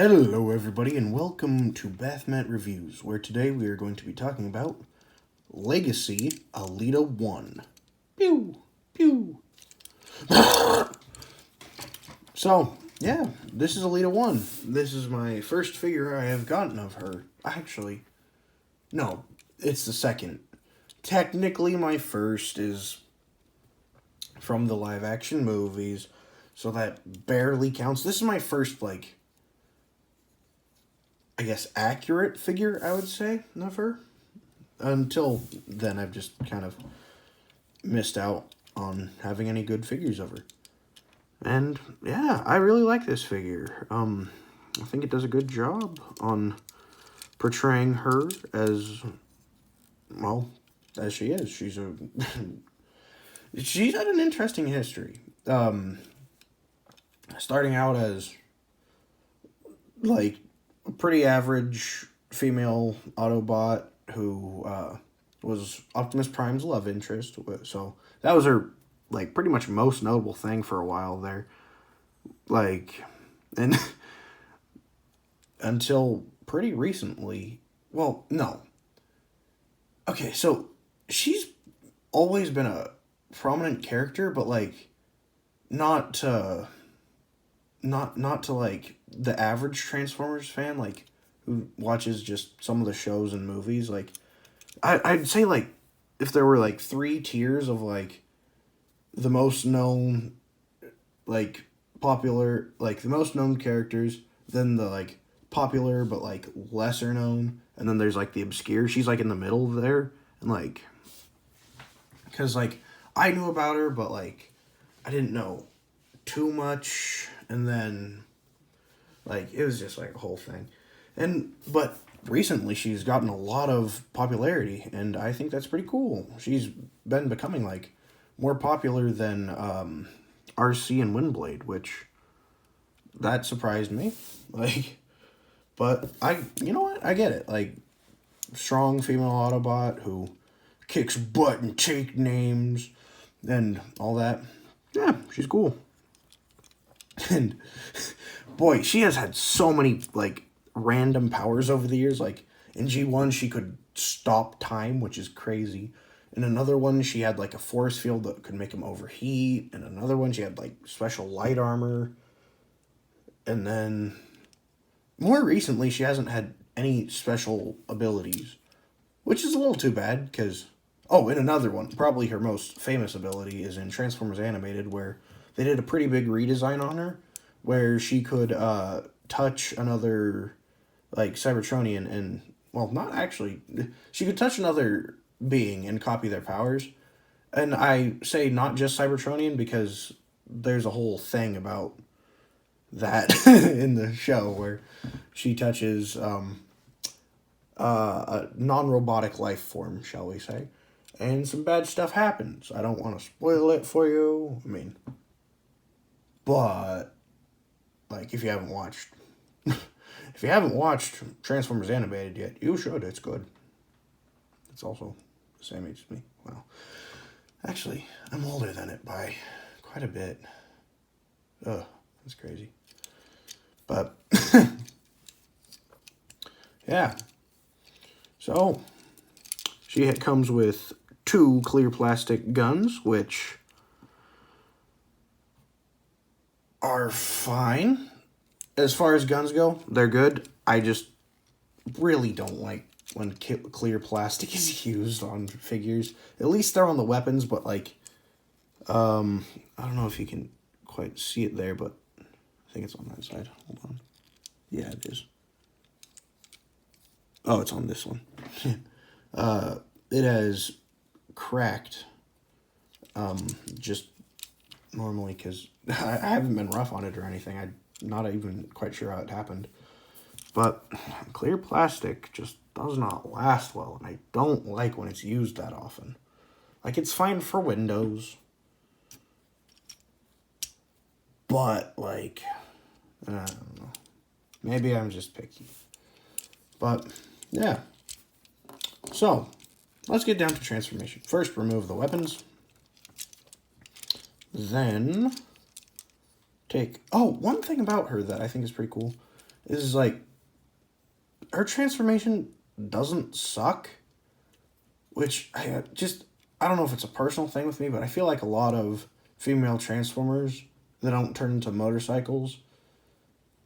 Hello everybody and welcome to Bathmat Reviews, where today we are going to be talking about Legacy Elita-1. Pew! Pew! So, yeah, this is Elita-1. This is my first figure I have gotten of her. Actually, no, it's the second. Technically, my first is from the live-action movies, so that barely counts. This is my first, I guess, accurate figure, I would say, of her. Until then, I've just kind of missed out on having any good figures of her. And, yeah, I really like this figure. I think it does a good job on portraying her as, well, as she is. She's had an interesting history. Starting out as, a pretty average female Autobot who was Optimus Prime's love interest. So that was her, pretty much most notable thing for a while there. And until pretty recently. Well, no. Okay, so she's always been a prominent character, but, not to the average Transformers fan, who watches just some of the shows and movies. I'd say, if there were, three tiers of, the most known, popular, the most known characters, then the, popular but, lesser known, and then there's, the obscure. She's, in the middle there, and, because, I knew about her, but, I didn't know too much, and then, it was just, a whole thing. But recently she's gotten a lot of popularity, and I think that's pretty cool. She's been becoming, more popular than, RC and Windblade, which, that surprised me. But you know what? I get it. Strong female Autobot who kicks butt and take names and all that. Yeah, she's cool. And boy, she has had so many random powers over the years. In G1 she could stop time, which is crazy. In another one she had a force field that could make him overheat. In another one she had special light armor. And then more recently she hasn't had any special abilities, which is a little too bad because in another one, probably her most famous ability is in Transformers Animated, where they did a pretty big redesign on her, where she could touch another, Cybertronian, and, well, not actually, she could touch another being and copy their powers. And I say not just Cybertronian because there's a whole thing about that in the show where she touches a non-robotic life form, shall we say. And some bad stuff happens. I don't want to spoil it for you. But, if you haven't watched... if you haven't watched Transformers Animated yet, you should. It's good. It's also the same age as me. Well, actually, I'm older than it by quite a bit. Ugh, that's crazy. But, yeah. So, she comes with 2 clear plastic guns, which are fine. As far as guns go, they're good. I just really don't like when clear plastic is used on figures. At least they're on the weapons, but, I don't know if you can quite see it there, but I think it's on that side. Hold on. Yeah, it is. Oh, it's on this one. It has cracked, just normally, because I haven't been rough on it or anything. I'm not even quite sure how it happened. But clear plastic just does not last well, and I don't like when it's used that often. It's fine for windows, but, I don't know. Maybe I'm just picky. But, yeah. So, let's get down to transformation. First, remove the weapons. Then, take... Oh, one thing about her that I think is pretty cool is like her transformation doesn't suck, which I don't know if it's a personal thing with me, but I feel like a lot of female Transformers that don't turn into motorcycles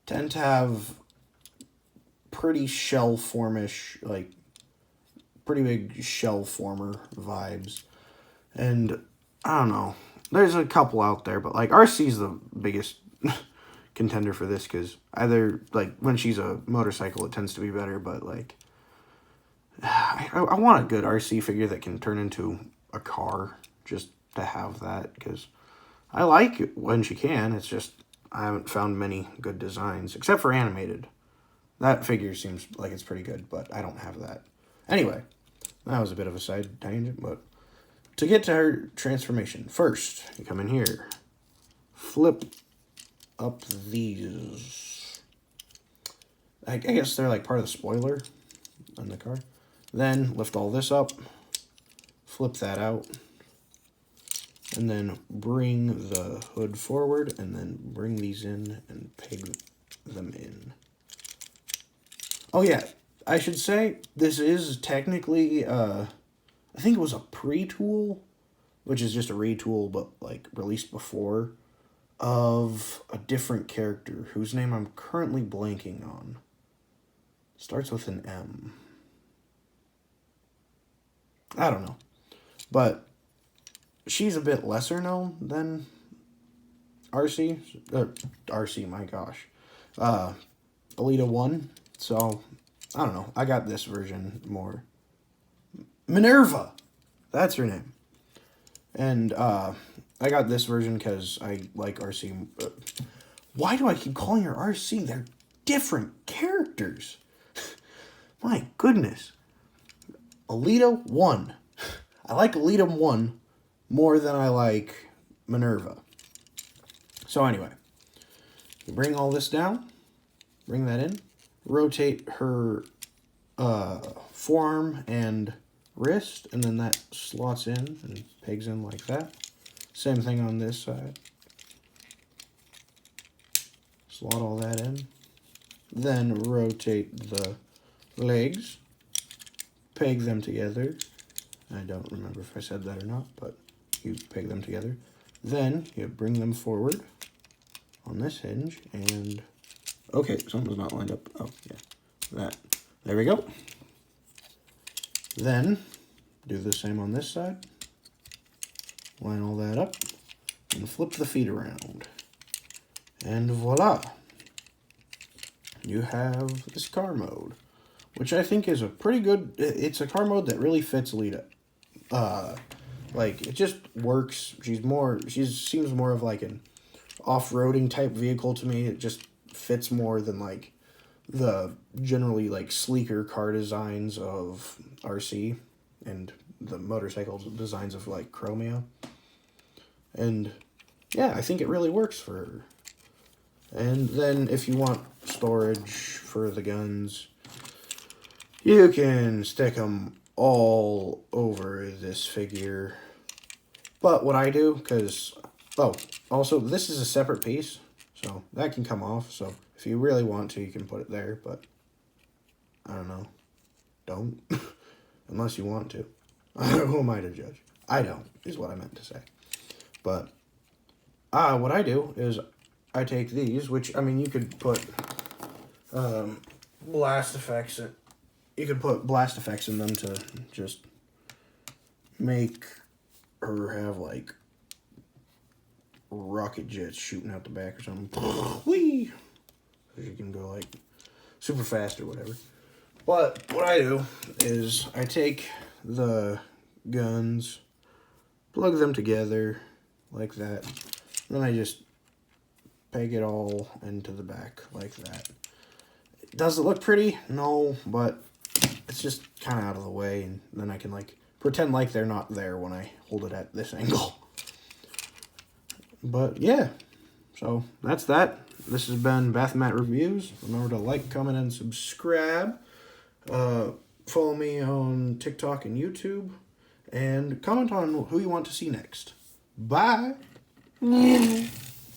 tend to have pretty shell formish, like pretty big shell former vibes. And I don't know. There's a couple out there, but like RC's the biggest contender for this because either like when she's a motorcycle, it tends to be better, but like I want a good RC figure that can turn into a car just to have that because I like it when she can. It's just I haven't found many good designs except for animated. That figure seems like it's pretty good, but I don't have that. Anyway, that was a bit of a side tangent, but to get to her transformation, first you come in here, flip up these. I guess they're like part of the spoiler on the car. Then lift all this up, flip that out, and then bring the hood forward, and then bring these in and peg them in. Oh yeah, I should say this is technically, I think it was a pre-tool, which is just a retool, but like released before, of a different character whose name I'm currently blanking on. Starts with an M. I don't know. But she's a bit lesser known than RC. RC, my gosh. Elita-1. So, I don't know. I got this version more. Minerva! That's her name. And I got this version because I like RC. Why do I keep calling her RC? They're different characters. My goodness. Elita-1. I like Elita-1 more than I like Minerva. So anyway, you bring all this down, bring that in, rotate her forearm and wrist, and then that slots in and pegs in like that. Same thing on this side. Slot all that in. Then rotate the legs, peg them together. I don't remember if I said that or not, but you peg them together. Then you bring them forward on this hinge, and okay, something's not lined up. Oh, yeah, that. There we go. Then do the same on this side. Line all that up, and flip the feet around. And voila! You have this car mode, which I think is a pretty good, it's a car mode that really fits Elita. Like, it just works. She seems more of like an off-roading type vehicle to me. It just fits more than like the generally like sleeker car designs of RC and the motorcycle designs of like Chromia. And yeah, I think it really works for her. And then if you want storage for the guns, you can stick them all over this figure. But what I do, because, oh, also this is a separate piece, so that can come off. So if you really want to, you can put it there, but I don't know. Don't. Unless you want to. Who am I to judge? I don't, is what I meant to say. But what I do is I take these, which, I mean, you could put blast effects. You could put blast effects in them to just make her have, like, rocket jets shooting out the back or something. Whee! So she can go, like, super fast or whatever. But what I do is I take the guns, plug them together like that, and then I just peg it all into the back like that. Does it look pretty? No, but it's just kind of out of the way, and then I can like pretend like they're not there when I hold it at this angle. But yeah, so that's that. This has been Bathmat Reviews. Remember to like, comment, and subscribe. Follow me on TikTok and YouTube, and comment on who you want to see next. Bye!